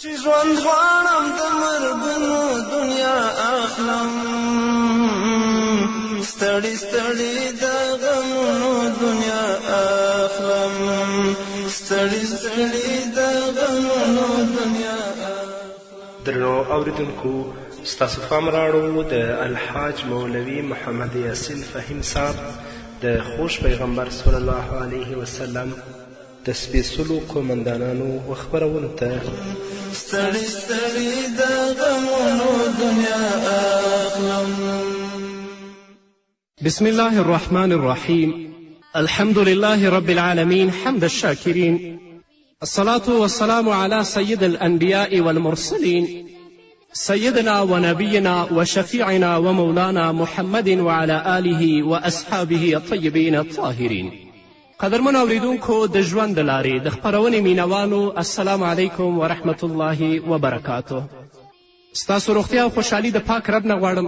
چې ژوند غواړم د مرګونو دنیا اخلم، ستړي ستړي د غمونو دنیا اخلم، ستړي ستړي د غمونو دنیا اخلم. درنو اوریدونکو، ستاسو پام راوړو د الحاج مولوي محمد یاسین فهیم صاحب د خوش پیغمبر صلی الله علیه وسلم د سپېڅلو قومندانانو خپرونو ته. ستړي ستړي د غمونو دنیا اخلم. بسم الله الرحمن الرحيم. الحمد لله رب العالمين حمد الشاكرين، الصلاة والسلام على سيد الأنبياء والمرسلين سيدنا ونبينا وشفيعنا ومولانا محمد وعلى آله وأصحابه الطيبين الطاهرين. قدرمن اوریدونکو د ژوند د لارې د خپرونې مینوانو، السلام علیکم ورحمت الله وبرکاتو. ستاسو روغتیا او خوشحالي د پاک رب نه غواړم،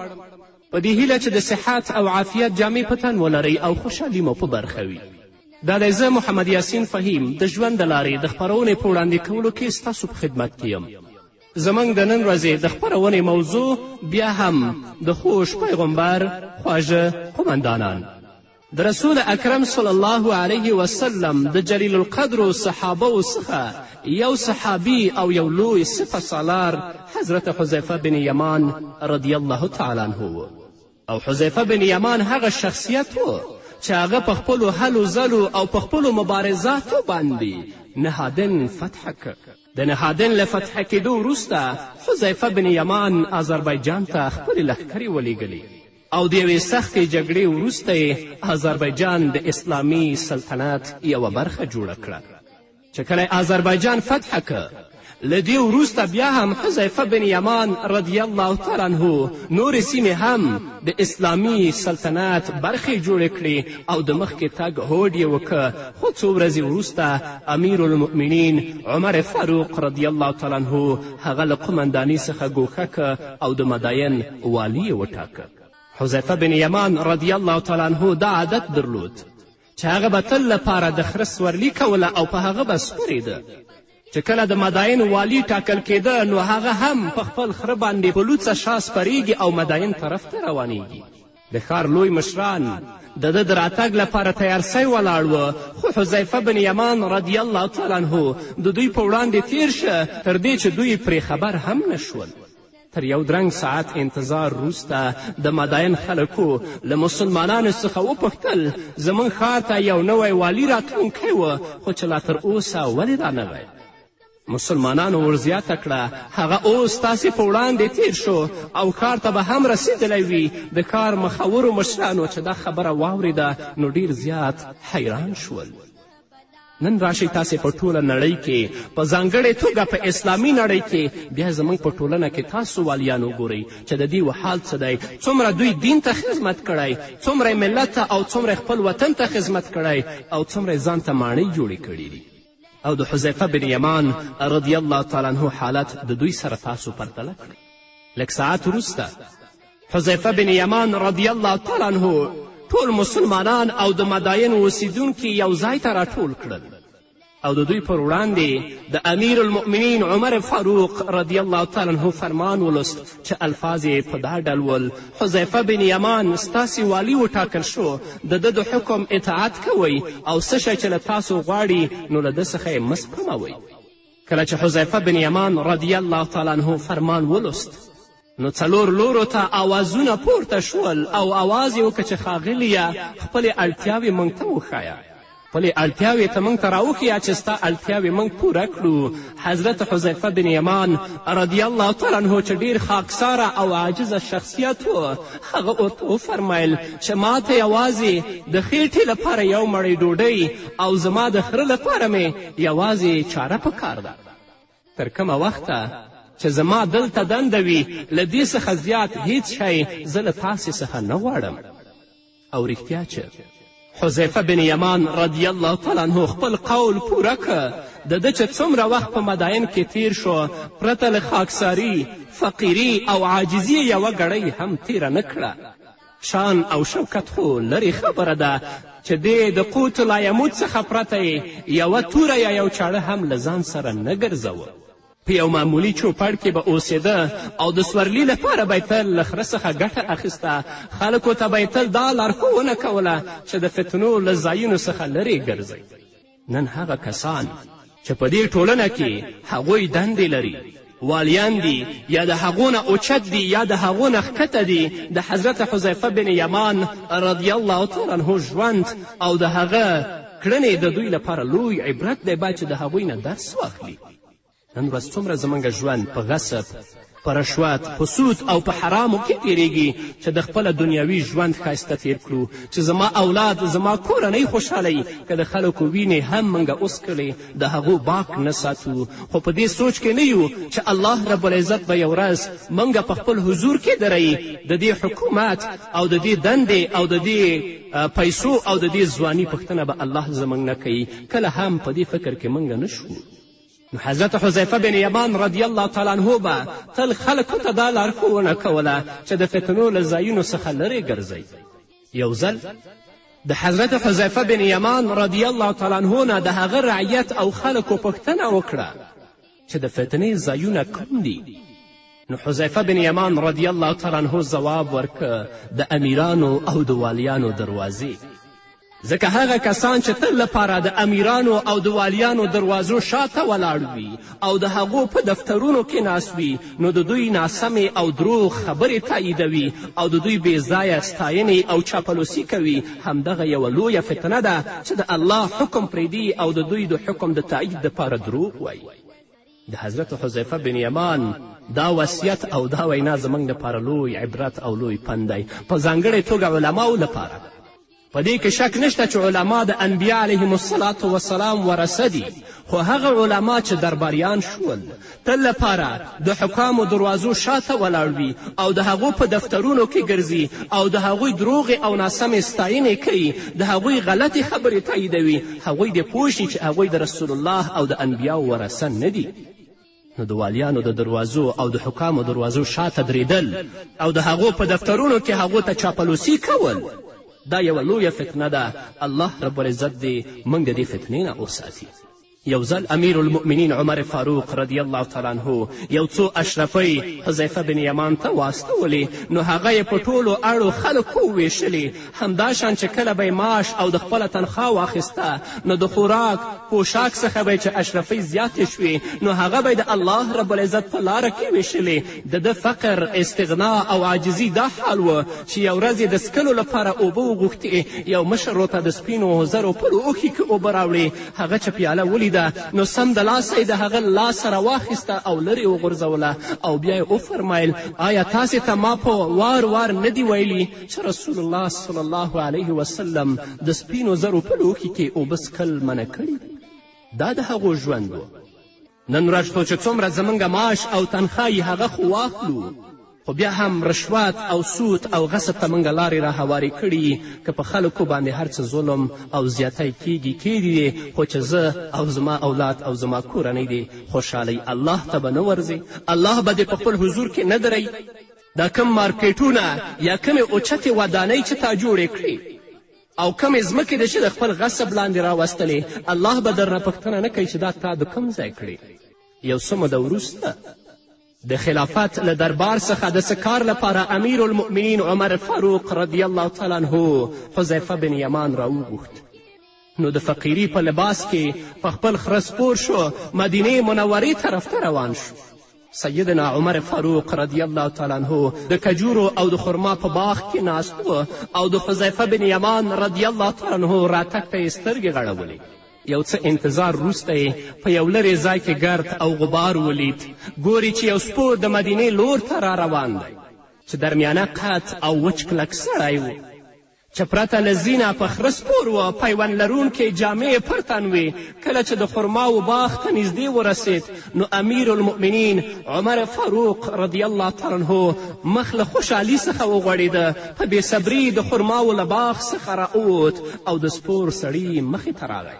په دې هیله چې د صحت او عافیت جامې په تن ولرئ او خوشحالي مو په برخه وي. دا دی زه محمد یاسین فهیم د ژوند د لارې د خپرونې په وړاندې کولو کې ستاسو په خدمت کې یم. زموږ د نن ورځې د خپرونې موضوع بیا هم د خوش پیغمبر خواږه قومندانان. د رسول اکرم صلی الله علیه وسلم د جلیل القدرو صحابهو څخه یو صحابي او یو لوی سپه سالار حضرت حذیفه بن یمان رضی الله تعالی عنه. او حذیفه بن یمان هغه شخصیت و چې هغه په خپلو هلو ځلو او په خپلو مبارزاتو باندې نهادن فتح کړ. د نهادن له فتح کېدو وروسته حذیفه بن یمان آذربایجان ته خپلې لښکرې ولیږلې او د یوې سختې جګړې وروسته یې آذربایجان د اسلامي سلطنت یوه برخه جوړه کړه. چې کله آذربایجان فتح کړه، له دې وروسته بیا هم حذیفه بن یمان رضی الله تعالی عنه نورې سیمې هم د اسلامي سلطنت برخې جوړې کړې او د مخکې تګ هوډ یې وکړ. خو څو ورځې وروسته امیر المؤمنین عمر فاروق رضی الله تعالی عنه هغه له قومندانۍ څخه ګوښه کړ او د مداین والي یې وټاکه. حذیفه بن یمان رضی الله تعالی عنه دا عادت درلود چې هغه به تل لپاره د خره سورلي کوله او په هغه به سپورېده. چې کله د مداین والی ټاکل کېده، نو هغه هم په خپل خره باندې په لوڅه شا سپریږي او مداین طرف ته روانیږي. د ښار لوی مشران د ده د راتګ لپاره تیار سوی ولاړ و، خو حذیفه بن یمان رضی الله تعالی عنه د دوی په وړاندې تیر شه تر دې چې دوی پرې خبر هم نه شول. تر یو درنګ ساعت انتظار وروسته د مداین خلکو له مسلمانانو څخه وپوښتل زموږ ښار ته یو نوی والي راتلونکی و، خو چې لا تر اوسه ولې رانغی؟ مسلمانانو ورزیاته کړه هغه اوس تاسې په وړاندې تیر شو او ښار ته به هم رسېدلی وي. د ښار مخورو مشرانو چې دا خبره واورېده نو ډیر زیات حیران شول. نن راشئ تاسې په ټوله نړۍ کې، په ځانګړې توګه په اسلامي نړۍ کې بیا زموږ په ټولنه کې تاسو والیان وګورئ چې د دې حال څه دی، څومره دوی دین ته خدمت کړی، څومره ملت ته او څومره خپل وطن ته خدمت کړی او څومره ځان ته ماڼۍ جوړې کړي دي. او د حذیفه بن یمان رضی الله تعالی عنه حالت د دوی سره تاسو پرتله کړئ. لږ ساعت وروسته حذیفه بن یمان رضی الله تعالی عنه ټول مسلمانان او د مداین اوسیدونکي یو ځای ته راټول کړل او د دوی پر وړاندې د امیر المؤمنین عمر فاروق رضی الله تعالی عنه فرمان ولست چې الفاظ یې په دا ډول ول: حذیفه بن یمان ستاسې والي وټاکل شو، د ده د حکم اطاعت کوئ او څه شی چې له تاسو غواړي نو له ده څخه یې مه سپموئ. کله چې حذیفه بن یمان رضی الله تعالی عنه فرمان ولست، نو څلور لورو ته آوازونه پورته شول او آواز یې وکړه چې ښاغلیه خپلې اړتیاوې موږ ته وښایه، خپلې اړتیاوې ته موږ ته راوښیه چې ستا اړتیاوې موږ پوره کړو. حضرت حذیفه بن یمان رضی الله تعالی عنه چې ډېر خاکساره او عاجزه شخصیت و، هغه ورته وفرمیل چې ما ته یوازې د خېټې لپاره یو مړۍ ډوډۍ او زما د خره لپاره مې یوازې چاره پکار ده. تر کومه وخته چې زما دلته دنده وي، له دې څخه زیات هیڅ شی زه له تاسې څخه نه غواړم. او رښتیا چې حذیفه بن یمان رضی الله تعالی عنه خپل قول پوره که. د ده چې څومره وخت په مداین کې تیر شو، پرته له خاکساري، فقیري او عاجزي یوه ګړۍ هم تیره نه کړه. شان او شوکت خو لرې خبره ده چې دې د قوت الایمود څخه پرته یې یوه توره یا یو چاړه هم له ځان سره نه ګرځوه. په یو معمولي چوپړ کې به اوسېده او د سورلي لپاره به یې تل له خره څخه ګټه اخیسته. خلکو ته به یې تل دا لارښوونه کوله چې د فتنو له ځایونو څخه لرې ګرځئ. نن هغه کسان چې په دې ټولنه کې هغوی دندې لري، والیان دي یا د هغو نه اوچت دي یا د هغو نه ښکته دي، د حضرت حذیفه بن یمان رضی الله تعالی عنه ژوند او د هغه کړنې د دوی لپاره لوی عبرت دی، باید چې د هغوی نه درس واخلي. نن ورځ څومره زموږ ژوند په غصب، په رشوت، په سود او په حرامو کې تیریږي چې د خپله دنیاوي ژوند ښایسته تیر کړو، چې زما اولاد، زما کورنۍ خوشحالی، که د خلکو وینې هم موږ اوسکلې د هغو باک نه ساتو. خو په دې سوچ کې نه یو چې الله رب العزت به یو ورځ موږ په خپل حضور کې دروي، د دې حکومت او د دې دندې او د دې پیسو او د دې ځواني پوښتنه به الله زموږ نه کوي. کله هم په دې فکر کې موږ نه شو. نو حضرت حذیفه بن یمان رضی الله تعالی عنه به تل خلکو ته دا لارښوونه کوله چې د فتنو له ځایونو څخه لرې ګرځئ. یو ځل د حضرت حذیفه بن یمان رضی الله تعالی عنه نه د هغه رعیت او خلکو پوښتنه وکړه چې د فتنې ځایونه کوم دي. نو حذیفه بن یمان رضی الله تعالی عنه ځواب ورکه د امیرانو او د والیانو دروازې، ځکه هغه کسان چې تل لپاره د امیرانو او د والیانو دروازو شاته ولاړ وي او د هغو په دفترونو کې ناست وي، نو د دوی ناسمې او دروغ خبرې تاییدوي او د دوی بې ځایه ستاینې او چاپلوسي کوي. همدغه یوه لویه فتنه ده چې د الله حکم پرېږدي او د دوی د حکم د تایید دپاره دروغ وایي. د حضرت حذیفه بن یمان دا وصیت او دا وینا زموږ دپاره لوی عبرت او لوی پند دی، په ځانګړې توګه علماو لپاره. په دې کې شک نشته چې علما د انبیا علیهم الصلاة وسلام ورثه دي، خو هغه علما چې درباریان شول تل لپاره د حکامو دروازو شاته ولاړ وي او د هغو په دفترونو کې ګرځي او د هغوی دروغې او ناسمې ستاینې کوي، د هغوی غلطې خبرې تاییدوي، هغوی دې پوه شي چې هغوی د رسول الله او د انبیاو ورثه نه دي. نو د والیانو د دروازو او د حکامو دروازو شاته درېدل او د هغو په دفترونو کې هغو ته چاپلوسي کول، دا یوه لویه فتنه ده. الله رب العزت دې موږ د دې فتنې نه وساتي. یو ځل امیر المؤمنین عمر فاروق رضی الله تعالی عنه یو څو اشرفۍ حذیفه بن یمان ته واستولې، نو هغه یې په ټولو اړو خلکو وویشلې. همداشان چې کله به معاش او د خپله تنخوا واخیسته، نو د خوراک پوشاک څخه به چې اشرفۍ زیاتې شوې، نو هغه به د الله رب العزت په لاره کې ویشلې. د ده فقر، استغنا او عاجزي دا حال و چې یو ورځ د څکلو لپاره اوبه وغوښتې. یو مشر ورته د سپینو زرو په اوښي کې اوبه راوړې. هغه چې پیاله ولیده نو سم د لاسه یې د هغه لاسه راواخیسته او لرې وغورځوله او بیا یې وفرمایل آیا تاسې ته ما په وار وار نه دي ویلي چې رسول الله صلی الله علیه وسلم د سپینو زرو په لوښي کې اوبه څکل منع کړي دي؟ دا د هغو ژوند و. نن ورځ خو چې څومره زموږ معاش او تنخوا هغه خو واخلو، خو بیا هم رشوت او سود او غصب ته موږ لارې راهوارې کړي. که په خلکو باندې هر څه ظلم او زیاتی کیږي، خو چې زه او زما اولاد او زما کورنۍ دې خوشحالۍ الله ته به نه ورځي، الله به دې په خپل حضور کې نه دروي. دا کم مارکیټونه یا کمې اوچتې ودانۍ چې تا جوړې کړي او کمې ځمکې دې چې د خپل غصب لاندې راوستلې، الله به درنه پوښتنه نه کوي چې دا تا د کوم ځای کړې. یو څه موده وروسته د خلافت له دربار څخه د څه کار لپاره امیر المؤمنین عمر فاروق رضی الله تعالی عنه حذیفه بن یمان راوغوښت. نو د فقیري په لباس کې په خپل خره سپور شو، مدینې منورې طرف ته روان شو. سیدنا عمر فاروق رضی الله تعالی عنه د کجورو او د خرما په باغ کې ناست و او د حذیفه بن یمان رضی الله تعالی عنه راتګ ته یې سترګې غړولې. یو څه انتظار وروسته یې په یو لرې ځای کې ګرد او غبار ولید. ګوري چې یو سپور د مدینې لور ته را روان دی چې درمیانه قد او وچ کلک سړی و، چې پرته له زینه په خره سپور و، پیوند لرونکې جامې یې پر تن وې. کله چې د خرماو باغ ته نږدې ورسید، نو امیر المؤمنین عمر فاروق رضی الله تعالی عنه مخ له خوشحالي څخه وغوړېده. په بېصبري د خرماو له باغ څخه راووت او د سپور سړي مخې ته راغی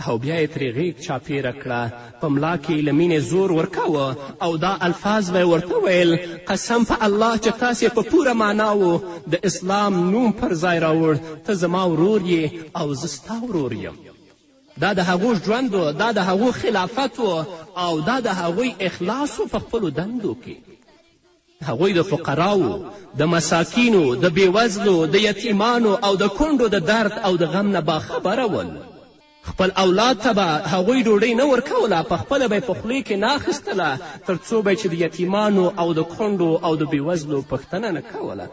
او بیا یې ترې غېږ چاپېره کړه. په ملا کې یې له مینې زور ورکوه او دا الفاظ به یې ورته ویل: قسم په الله چې تاسې په پوره معناو د اسلام نوم پر ځای راوړ، ته زما ورور یې او زه ستا ورور یم. دا د هغو ژوند و، دا د هغو خلافت و، او دا د هغوی اخلاص و په خپلو دندو کې. هغوی د فقراو، د مساکینو، د بېوزلو، د یتیمانو او د کونډو د درد او د غم نه باخبره ول. خپل اولاد ته به هغوی ډوډۍ نه ورکوله، په خپله به یې په خولې کې نه اخیستله، تر څو به چې د یتیمانو او د کونډو او د بېوزلو پوښتنه نه کوله.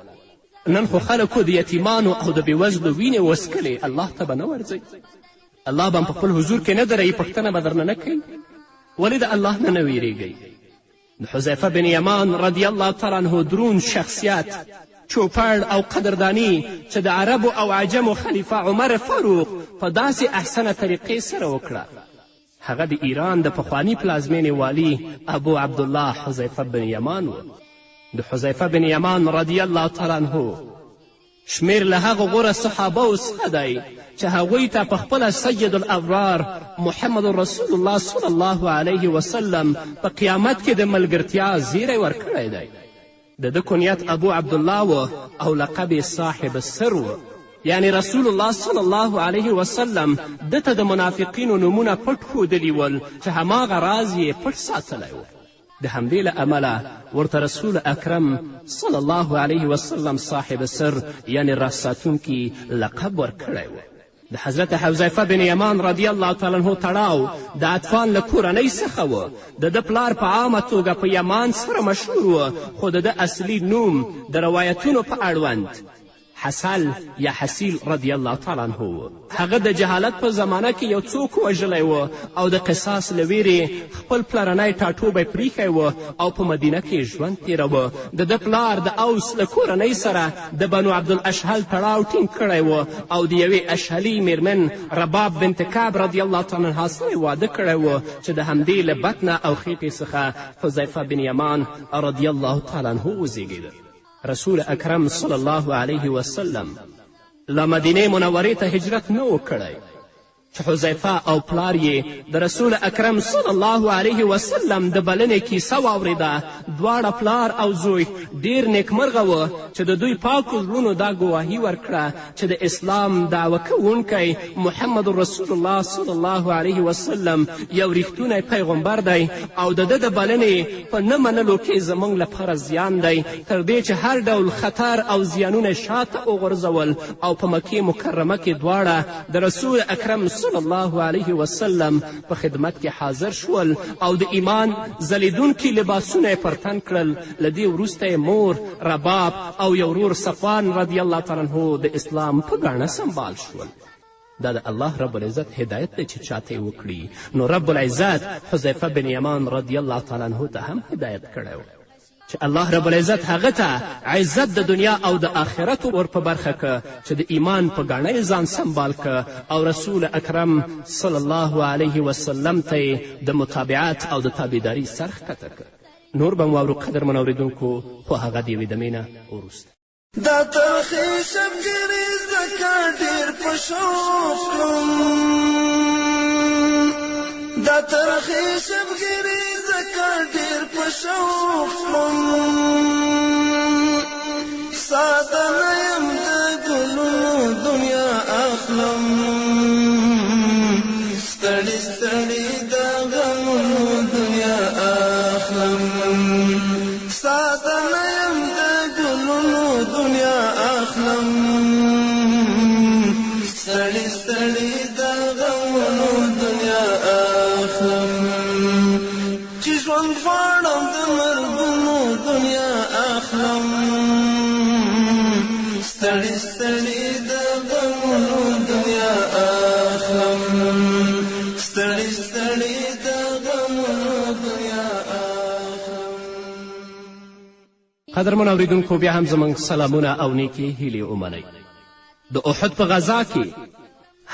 نن خو خلکو د یتیمانو او د بېوزلو وینې وسکلې، الله ته به نه ورځئ، الله به هم په خپل حضور کې نه درئ، پوښتنه به درنه نه کوي. ولې د الله نه ویرېږئ؟ د حذیفه بن یمان رضی الله تعالی عنه درون شخصیت، چوپړ او قدردانی چې د عربو او عجمو خلیفه عمر فاروق په داسې احسنه طریقې سره وکړه. هغه د ایران د پخواني پلازمینې والي ابو عبدالله حذیفه بن یمان و. د حذیفه بن یمان رضی الله تعالی عنه شمیر له هغو غوره صحابهو څخه دی چې هغوی ته په خپله سید الابرار محمد رسول الله صلی الله علیه وسلم په قیامت کې د ملګرتیا زیری ورکړی دی. د ده کنیت ابو عبدالله و او لقب یې صاحب السر و، یعنی رسول الله صلی الله علیه وسلم ده ته د منافقینو نومونه پټ ښودلي ول چې هماغه راز یې پټ ساتلی و. د همدې له امله ورته رسول اکرم صلی الله علیه وسلم صاحب السر یعنی راز ساتونکي لقب ورکړی و. د حضرت حذیفه بن یمان رضی الله تعالی عنه تړاو د عطفان له کورنۍ څخه و. د ده پلار په عامه توګه په یمان سره مشهور و، خو د ده اصلي نوم د روایتونو په اړوند حسل یا حسیل رضی الله تعالی عنه و. هغه د جهالت په زمانه کې یو څوک وژلی و او د قصاص له ویرې خپل پلرنی ټاټوبی پریښی و او په مدینه کې ژوند تیروه. د ده پلار د اوس له کورنۍ سره د بنو عبدالاشهل تړاو ټینګ کړی و او د یوې اشهلي میرمن رباب بنت کعب رضی الله تعالی عنها سره واده کړی و چې د همدې له بطنه او خیټې څخه حذیفه بن یمان رضی الله تعالی عنه وزیږېده. رسول اکرم صلی الله علیه وسلم له مدینې منورې ته هجرت نه و کړی چې حذیفه او پلار یې د رسول اکرم صلی الله علیه وسلم د بلنې کیسه واورېده. دواړه پلار او زوی ډیر نیکمرغه و چې د دوی پاکو زړونو دا ګواهي ورکړه چې د اسلام دعوه کوونکی محمد رسول الله صلی الله علیه وسلم یو ریښتونی پیغمبر دی او د ده د بلنې په نه منلو کې زموږ لپاره زیان دی، تر دې چې هر ډول خطر او زیانونه شاته وغورځول او په مکې مکرمه کې دواړه د رسول اکرم صلی الله علیه وسلم په خدمت کې حاضر شول او د ایمان ځلیدونکي لباسونه یې پر تن کړل. له دې وروسته یې مور رباب او یو ورور صفوان رضی الله تعالی عنه د اسلام په ګاڼه سنبال شول. دا د الله رب العزت هدایت دی چې چاته یې وکړي، نو رب العزت حذیفه بن یمان رضی الله تعالی عنه ته هم هدایت کړی و چې الله رب العزت هغه ته عزت د دنیا او د آخرت ور په برخه که چې د ایمان په ګاڼه یې ځان سنبال که او رسول اکرم صلی الله علیه وسلم ته یې د متابعت او د تابعداري سر ښکته که. نور به مو واورو قدرمن اورېدونکو، خو هغه د یوې دمې نه وروسته. دا ترخې شبګیرې ځکه ډېر په شوق کړم، دا ترخې شبګیرې ځکه ډېر په شوق کړم، ساده نه یم د ګلونو دنیا اخلم، ستړي ستړي د غمونو دنیا اخلم، ساده نه یم د ګلونو دنیا اخلم، ستړي ستړي د غمونو دنیا اخلم، چې ژوند غواړم د مرګونو دنیا اخلم، ستړي ستړي د غمونو دنیا اخلم، ستړي ستړي د غمونو دنیا اخلم. قدرمن اورېدونکو، بیا هم زموږ سلامونه او نیکې هیلې ومنئ. د احد په غذا کې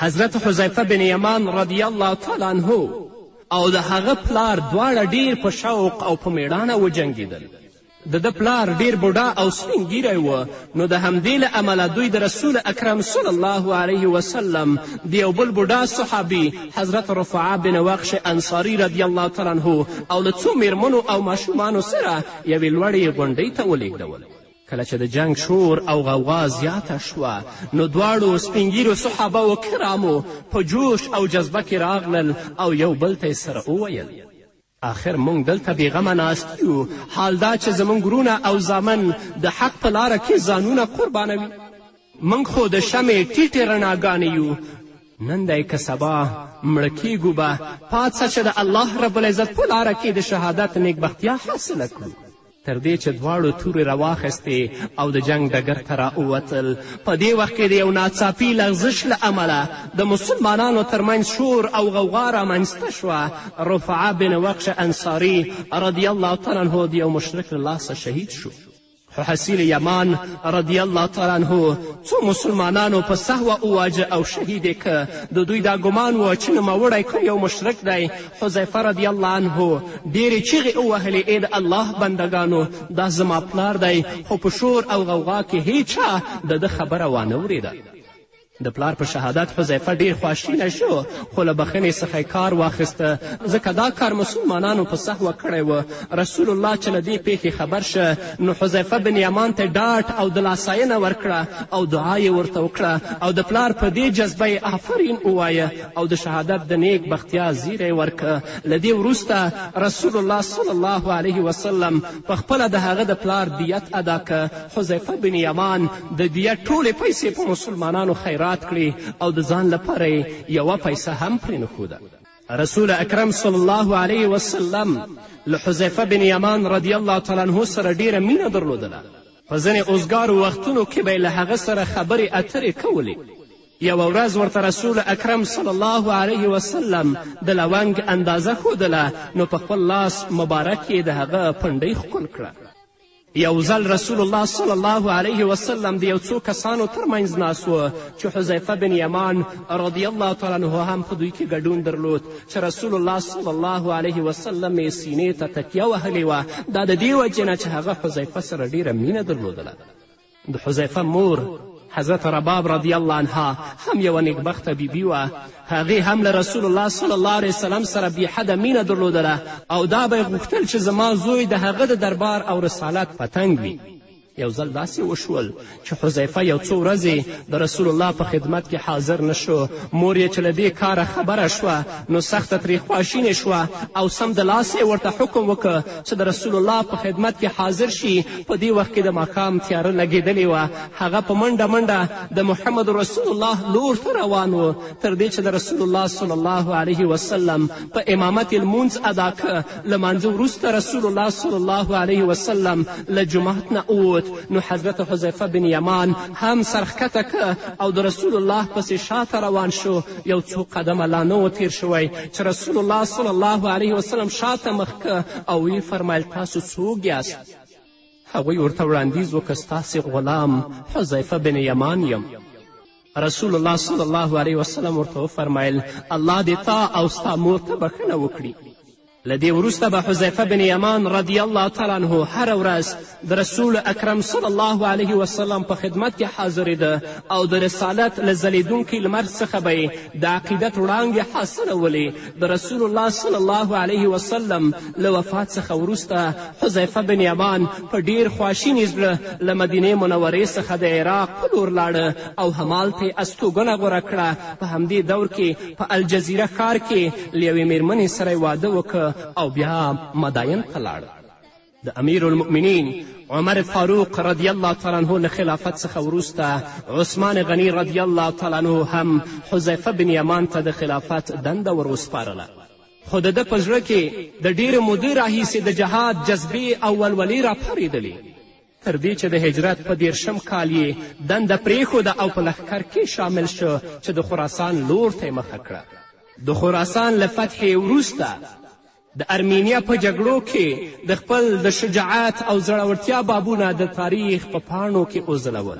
حضرت حذیفه بن یمان رضی الله تعالی عنه او د هغه پلار دواړه ډیر په شوق او په میړانه وجنګېدل. د ده پلار ډیر بوډا او سپین ږیری و، نو د همدې له امله دوی د رسول اکرم صلی الله علیه وسلم د یو بل بوډا صحابي حضرت رفعه بن وقش انصاري رضی الله تعالی عنه او له څو میرمنو او ماشومانو سره یوې لوړې غونډۍ ته ولېږدول. کله چې د جنگ شور او غوغا زیاته شوه نو دواړو سپینګیرو صحابه و کرامو په جوش او جذبه کې راغلل او یو بل ته یې سره وویل آخر موږ دلته بېغمه ناست یو، حال دا چې زموږ ورونه او زامن د حق په لاره کې ځانونه قربانوي. موږ خو د شمې ټیټې رڼاګانې یو، نن دی که سبا مړه کیږو به پاڅه چې د الله رب العزت په لاره کې د شهادت نیکبختیا حاصله کړو. تر دې چې دواړو تورې راواخیستې او د جنگ ډګر ته راووتل. په دې وخت کې د یو ناڅاپي لغزش له امله د مسلمانانو ترمنځ شور او غوغا رامنځته شوه. رفعه بن وقش انصاري رضی الله تعالی عنه د یو مشرک له لاسه شهید شو. خو حسیل یمان رضی الله تعالی عنه څو مسلمانانو په سهوه وواجه او شهید یې که. د دوی دا ګمان و چې نوموړی کوم یو مشرک دی. حذیفه رضی الله عنه ډېرې چیغې ووهلې ای د الله بندګانو دا زما پلار دی، خو په شور او غوغا کې هیچا د ده خبره وانه اورېده. د پلار په شهادت حذیفه ډېر خواشینه شو، خو له بخښنې څخه یې کار واخیسته ځکه دا کار مسلمانانو په سهوه کړی و. رسول الله چې له دې پیښې خبر شه نو حذیفه بن یمان ته ډاډ او دلاساینه ورکړه او دعا یې ورته وکړه او د پلار په دې جذبه یې آفرین ووایه او د شهادت د نیک بختیا زیری ورکړه. له دې وروسته رسول الله صلی الله علیه وسلم پخپله د هغه د پلار دیت ادا که. حذیفه بن یمان د دیت ټولې پیسې په مسلمانانو خیرات کړي او د ځان لپاره یې یوه پیسه هم پرې نښوده. رسول اکرم صلی الله علیه وسلم له حذیفه بن یمان رضی الله تعالی عنه سره ډیره مینه درلودله. په ځینې اوزګارو وختونو کې به یې له هغه سره خبرې اترې کولې. یوه ورځ ورته رسول اکرم صلی الله علیه وسلم د لونګ اندازه ښودله نو په خپل لاس مبارک یې د هغه پنډۍ ښکل کړه. یو ځل رسول الله صلی الله علیه وسلم د یو څو کسانو ترمنځ ناست و چې حذیفه بن یمان رضی الله تعالی عنه هم په دوی کې ګډون درلود چې رسول الله صلی الله علیه وسلم یې سینې ته تکیه وهلې وه. دا د دې وجې نه چې هغه حذیفه سره ډیره مینه درلودله. د حذیفه مور حضرت رباب رضی الله عنها هم یوه نیکبخته بیبي وه. هغې هم له رسول الله صلی الله علیه وسلم سره بېحده مینه درلودله او دا به یې غوښتل چې زما زوی د هغه د دربار او رسالت په تنګ وي. یو ځل داسې وشول چې حذیفه یو څو ورځې د رسول الله په خدمت کې حاضر نه شو. مور یې چې له دې کاره خبره شوه نو سخته ترې خواشینې شوه او سمدلاسه یې ورته حکم وکړ چې د رسول الله په خدمت کې حاضر شي. په دې وخت کې د ماښام تیاره لګېدلې وه. هغه په منډه منډه د محمد رسول الله لور ته روان و تر دې چې د رسول الله صلی الله علیه وسلم په امامت لمونځ ادا که. له مانځه وروسته رسول الله صلی الله علیه وسلم له جومات نه ووت نو حضرت حذیفه بن یمان هم سرښکته که او د رسول الله پسې شاته روان شو. یو څو قدمه لا نه و تیر شوی چې رسول الله صلی الله علیه وسلم شاته مخ که او ویې فرمیل تاسو څوک یاست؟ هغوی ورته وړاندیز وکړه ستاسې غلام حذیفه بن یمان یم. رسول الله صلی الله علیه وسلم ورته وفرمیل الله دې تا او ستا مور ته بښنه وکړي. له دې وروسته به حذیفه بن یمان رضی الله تعالی عنه هره ورځ د رسول اکرم صلی الله علیه وسلم په خدمت کې حاضرېده او د رسالت له ځلېدونکي لمر څخه به یې د عقیدت وړانګې حاصلولې. د رسول الله صلی الله علیه وسلم له وفات څخه وروسته حذیفه بن یمان په ډېر خواشیني زړه له مدینې منورې څخه د عراق په لور لاړه او همالته یې استوګنه غوره کړه. په همدې دور کې په الجزیره ښار کې له یوې مېرمنې سره یې واده وکړ او بیا مداین ته لاړ. د امیر المؤمنین عمر فاروق رضی الله تعالی عنه له خلافت څخه وروسته عثمان غنی رضی الله تعالی عنه هم حذیفه بن یمان ته د خلافت دنده ور وسپارله. خو د ده په زړه کې د ډېرې مودې راهیسې د جهاد جذبې او ولولې راپارېدلې تر دې چې د هجرت په 13 کال یې دنده پرېښوده او په لښکر کې شامل شو چې د خراسان لور ته یې مخه کړه. د خراسان له فتحې وروسته د ارمینیا په جګړو کې د خپل د شجاعت او زړورتیا بابونه د تاریخ په پاڼو کې وځلول.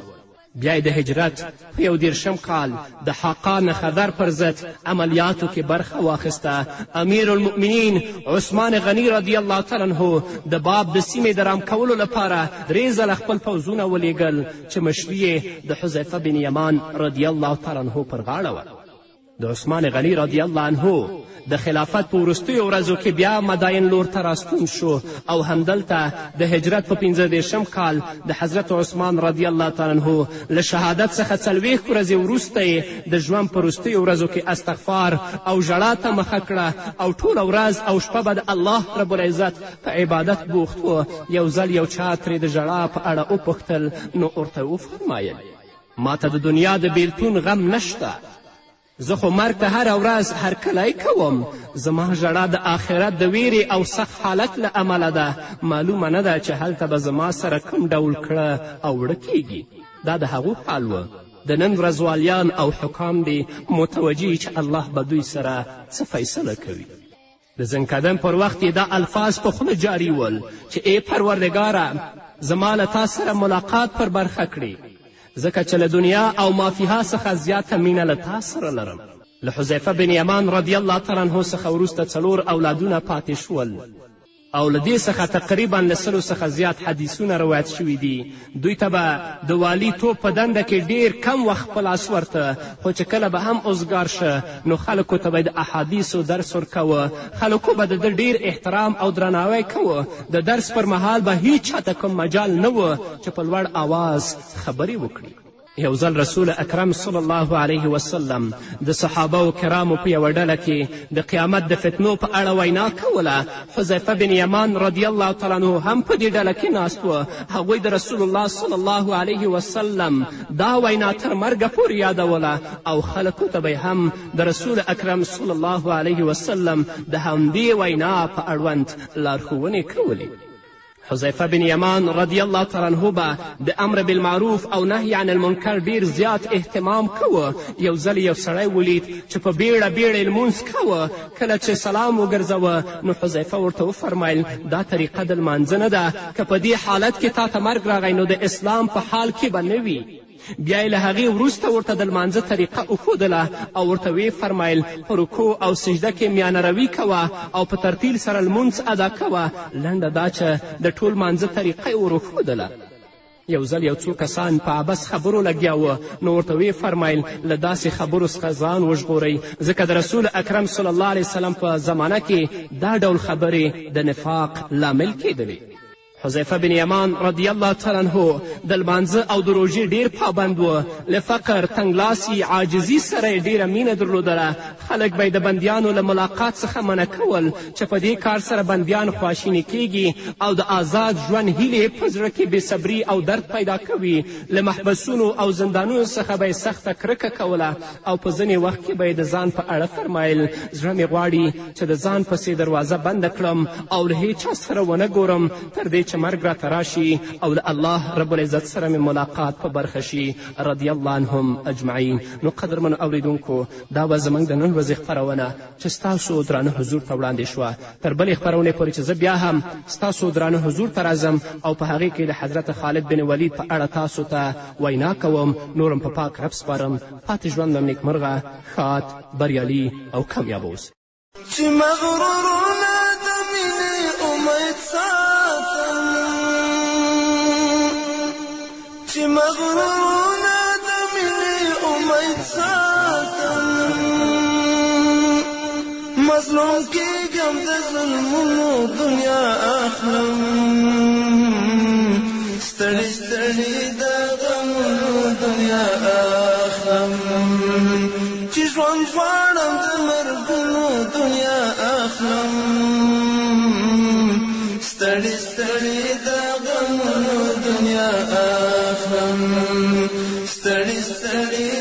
بیا د هجرت په 14 کال د حقان خضر پر ضد عملیاتو کې برخه واخیسته. امیر المؤمنین عثمان غنی رضی الله تعالی عنه د باب د سیمې د رام کولو لپاره 3 ځله خپل پوځونه ولیږل چې مشري یې د حذیفه بن یمان رضی الله تعالی عنه پر غاړه وه. د عثمان غنی رضی الله عنه د خلافت په وروستیو ورځو کې بیا مداین لور ته راستون شو او همدلته د هجرت په 15 کال د حضرت عثمان رضی الله تعالی عنه له شهادت څخه 40 ورځې وروسته یې د ژوند په وروستیو ورځو کې استغفار او ژړا ته مخه کړه او ټوله ورځ او شپه به د الله رب العزت په عبادت بوخت و. یو ځل یو چا ترې د ژړا په اړه وپوښتل نو ورته وفرمایل ما ته د دنیا د بیلتون غم نشته، زه خو مرګ ته هره ورځ هرکلی کوم، زما ژړا د آخرت د ویرې او سخت حالت له امله ده، معلومه نه ده چې هلته به زما سره کوم ډول کړه او وړه کیږي. دا د هغو حال و. د نن ورځ والیان او حکام دي متوجه چې الله به دوی سره څه فیصله کوي. د زنکدن پر وخت یې دا الفاظ په خوله جاري ول چې ای پروردګاره زما له تا سره ملاقات پر برخه کړي، ځکه چې له دنیا او مافیها څخه زیاته مینه له تا سره لرم. له حذیفه بن یمان رضی الله تعالی عنه څخه وروسته 4 اولادونه پاتې شول او له دې څخه تقریبا له 100 څخه زیات حدیثونه روایت شوي دي. دوی ته به د والي توپ په دنده کې ډیر کم وخت په لاس ورته، خو چې کله به هم اوزګار شه نو خلکو ته به د احادیثو درس ورکوه، خلکو به د ده ډیر احترام او درناوی کوه. د درس پر مهال به هیچ چاته کوم مجال نه و چې په لوړ آواز خبرې وکړي. یو ځل رسول اکرم صلی الله علیه وسلم د صحابه کرامو په یوه ډله کې د قیامت د فتنو په اړه وینا کوله. حذیفه بن یمان رضی الله تعالی عنه هم په دې ډله کې ناست و. هغوی د رسول الله صلی الله علیه وسلم دا وینا تر مرګه پورې یادوله او خلکو ته به هم د رسول اکرم صلی الله علیه وسلم د همدې وینا په اړوند لارښوونې کولې. حذیفه بن یمان رضی الله تعالی عنه به د امر بالمعروف او نهی عن المنکر ډیر زیات اهتمام کوه. یو ځل یو سړی ولید چې په بیړه بیړه یې لمونځ کوه. کله چې سلام وګرځوه نو حذیفه ورته وفرمیل دا طریقه د لمانځه نه ده، که په دې حالت کې تا ته مرګ راغی نو د اسلام په حال کې به نه وي. بیا یې له هغې وروسته ورته د لمانځه طریقه وښودله او ورته ویې فرمیل په رکوع او سجده کې میانه روي کوه او په ترتیل سره لمونځ ادا کوه. لنډه دا چې د ټول مانځه طریقه یې ور وښودله. یو ځل یو څو کسان په عبس خبرو لګیا وه نو ورته ویې فرمیل له داسې خبرو څخه ځان وژغورئ، ځکه د رسول اکرم صلی الله علیه وسلم په زمانه کې دا ډول خبرې د نفاق لامل کېدلې. حذیفه بن یمان رضی الله تعالی عنه د لمانځه او د روژې ډیر پابند و. له فقر، تنګلاسي، عاجزي سره یې ډیره مینه درلودله. خلک به یې د بندیانو له ملاقات څخه منع کول چې په دې کار سره بندیان خواشیني کیږي او د آزاد ژوند هیلې په زړه کې بېصبري او درد پیدا کوي. له محبسونو او زندانونو څخه به یې سخته کرکه کوله او په ځینې وخت کې به یې د ځان په اړه فرمایل زړه مې غواړي چې د ځان پسې دروازه بنده کړم او له هیچا سره ونه ګورم تر دې چې مرګ راته راشي او د الله رب العزت سره مې ملاقات په برخه شي رضی الله عنهم اجمعین. نو قدرمنو اوریدونکو دا به زموږ د نن ورځې خپرونه چې ستاسو درانه حضور ته وړاندې شوه. تر بلې خپرونې پورې چې زه بیا هم ستاسو درانه حضور ته راځم او په هغې کې د حضرت خالد بن ولید په اړه تاسو ته وینا کوم. نورم په پاک رب سپارم. پاتې ژوند مو نیکمرغه، ښاد، بریالي او کامیاب اوسئ. چې مغرورونه د مینې امید ساتم، چې مغرورونه د مینې امید ساتم، مظلوم کېږم د ظلمونو دنیا اخلم، ستړي ستړي د غمونو دنیا اخلم، چې ژوند غواړم د مرګونو دنیا اخلم، ستړي ستړي د غمونو دنیا اخلم، ستړي ستړي